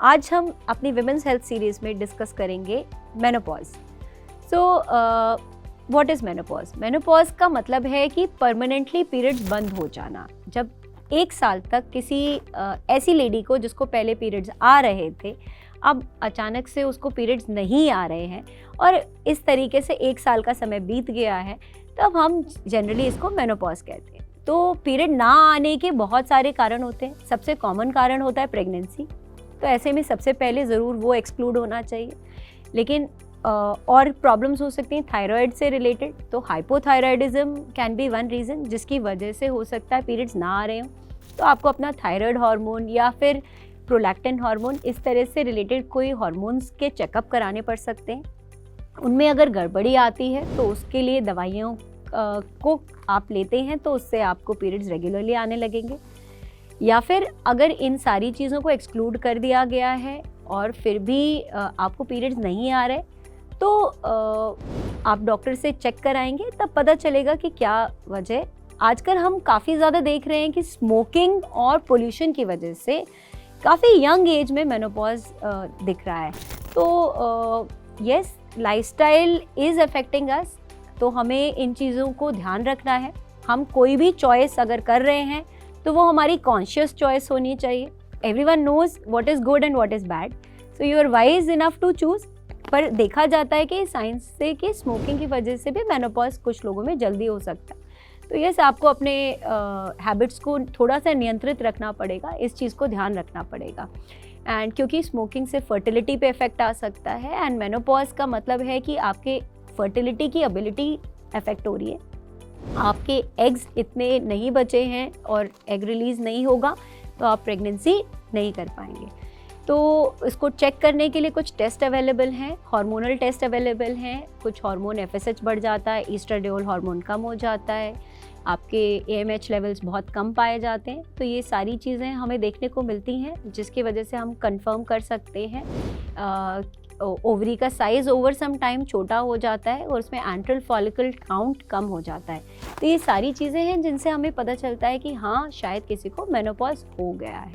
आज हम अपनी विमेंस हेल्थ सीरीज में डिस्कस करेंगे menopause. So what is menopause? Menopause का मतलब है कि परमानेंटली पीरियड्स बंद हो जाना। जब 1 साल तक किसी ऐसी लेडी को जिसको पहले पीरियड्स आ रहे थे, अब अचानक से उसको पीरियड्स नहीं आ रहे हैं और इस तरीके से 1 साल का समय बीत गया है, तब हम जनरली इसको मेनोपॉज कहते हैं। तो पीरियड ना आने के बहुत सारे कारण होते हैं। सबसे कॉमन कारण होता है प्रेगनेंसी, तो ऐसे में सबसे पहले ज़रूर वो एक्सक्लूड होना चाहिए। लेकिन और प्रॉब्लम्स हो सकती हैं थायराइड से रिलेटेड, तो hypothyroidism can be one reason जिसकी वजह से हो सकता है पीरियड्स ना आ रहे हों। तो आपको अपना थायराइड हार्मोन या फिर प्रोलैक्टिन हार्मोन, इस तरह से रिलेटेड कोई हार्मोन्स के चेकअप कराने पड़ सकते हैं। उनमें अगर गड़बड़ी आती है तो उसके लिए दवाइयों को आप लेते हैं तो उससे आपको पीरियड्स रेगुलरली आने लगेंगे। या फिर अगर इन सारी चीज़ों को एक्सक्लूड कर दिया गया है और फिर भी आपको पीरियड्स नहीं आ रहे, तो आप डॉक्टर से चेक कराएंगे, तब पता चलेगा कि क्या वजह। आजकल हम काफ़ी ज़्यादा देख रहे हैं कि स्मोकिंग और पोल्यूशन की वजह से काफ़ी यंग एज में मेनोपॉज दिख रहा है। तो यस, लाइफस्टाइल इज़ अफेक्टिंग अस, तो हमें इन चीज़ों को ध्यान रखना है। हम कोई भी चॉइस अगर कर रहे हैं तो वो हमारी कॉन्शियस चॉइस होनी चाहिए। Everyone knows what is good and what is bad, so you are wise enough to choose. पर देखा जाता है कि साइंस से कि स्मोकिंग की वजह से भी मेनोपॉज कुछ लोगों में जल्दी हो सकता है। तो यस, आपको अपने हैबिट्स को थोड़ा सा नियंत्रित रखना पड़ेगा, इस चीज़ को ध्यान रखना पड़ेगा। एंड क्योंकि स्मोकिंग से फर्टिलिटी पे इफेक्ट आ सकता है, एंड मेनोपॉज का मतलब है कि आपके फर्टिलिटी की एबिलिटी अफेक्ट हो रही है, आपके एग्स इतने नहीं बचे हैं और एग रिलीज़ नहीं होगा, तो आप प्रेगनेंसी नहीं कर पाएंगे। तो इसको चेक करने के लिए कुछ टेस्ट अवेलेबल हैं, हार्मोनल टेस्ट अवेलेबल हैं। कुछ हार्मोन एफएसएच बढ़ जाता है, ईस्ट्राडियोल हार्मोन कम हो जाता है, आपके एएमएच लेवल्स बहुत कम पाए जाते हैं। तो ये सारी चीज़ें हमें देखने को मिलती हैं, जिसकी वजह से हम कंफर्म कर सकते हैं ओवरी का साइज़ ओवर सम टाइम छोटा हो जाता है और उसमें एंट्रल फॉलिकल काउंट कम हो जाता है। तो ये सारी चीज़ें हैं जिनसे हमें पता चलता है कि हाँ, शायद किसी को मेनोपॉज हो गया है।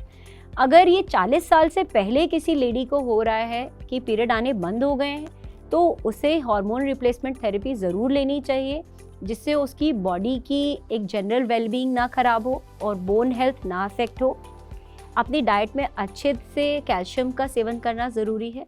अगर ये 40 साल से पहले किसी लेडी को हो रहा है कि पीरियड आने बंद हो गए हैं, तो उसे हार्मोन रिप्लेसमेंट थेरेपी ज़रूर लेनी चाहिए, जिससे उसकी बॉडी की एक जनरल वेलबींग ना ख़राब हो और बोन हेल्थ ना अफेक्ट हो। अपनी डाइट में अच्छे से कैल्शियम का सेवन करना ज़रूरी है।